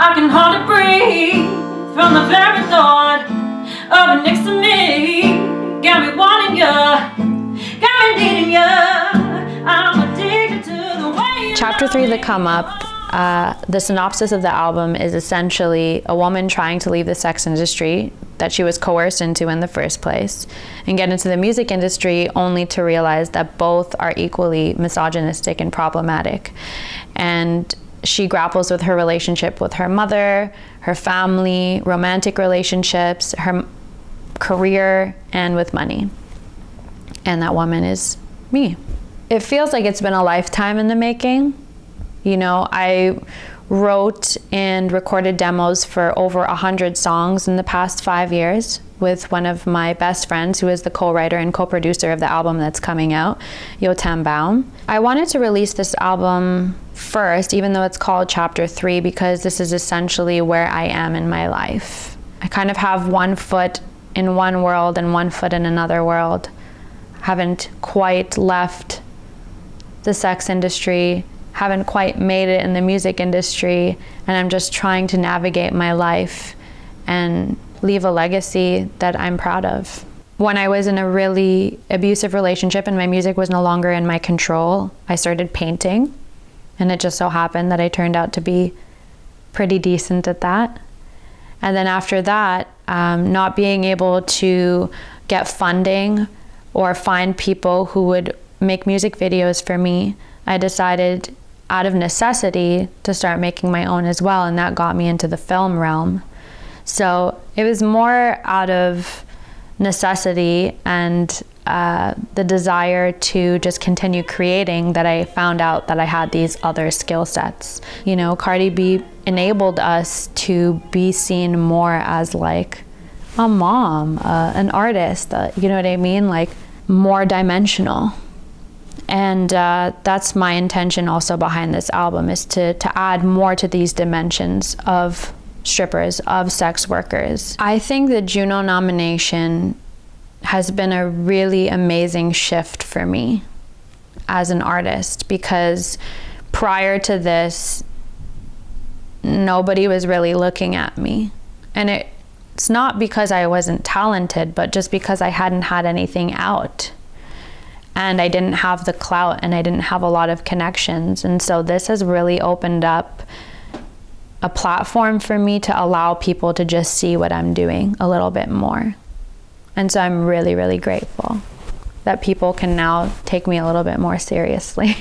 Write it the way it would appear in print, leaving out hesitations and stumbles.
I can hardly breathe from the very thought of it next to me. Got me wanting you, got me needing you. I'm addicted to the way you Chapter 3, The Come Up, the synopsis of the album is essentially a woman trying to leave the sex industry that she was coerced into in the first place and get into the music industry only to realize that both are equally misogynistic and problematic. And she grapples with her relationship with her mother, her family, romantic relationships, her career, and with money. And that woman is me. It feels like it's been a lifetime in the making. You know, I wrote and recorded demos for over 100 songs in the past 5 years with one of my best friends who is the co-writer and co-producer of the album that's coming out, Yotam Baum. I wanted to release this album first, even though it's called Chapter 3, because this is essentially where I am in my life. I kind of have one foot in one world and one foot in another world. Haven't quite left the sex industry, haven't quite made it in the music industry, and I'm just trying to navigate my life and leave a legacy that I'm proud of. When I was in a really abusive relationship and my music was no longer in my control, I started painting, and it just so happened that I turned out to be pretty decent at that. And then after that, not being able to get funding or find people who would make music videos for me, I decided out of necessity to start making my own as well, and that got me into the film realm. So it was more out of necessity and the desire to just continue creating that I found out that I had these other skill sets. You know, Cardi B enabled us to be seen more as like a mom, an artist, you know what I mean? Like more dimensional. And that's my intention also behind this album, is to add more to these dimensions of strippers, of sex workers. I think the Juno nomination has been a really amazing shift for me as an artist, because prior to this, nobody was really looking at me. And it's not because I wasn't talented, but just because I hadn't had anything out. And I didn't have the clout, and I didn't have a lot of connections. And so this has really opened up a platform for me to allow people to just see what I'm doing a little bit more. And so I'm really, really grateful that people can now take me a little bit more seriously.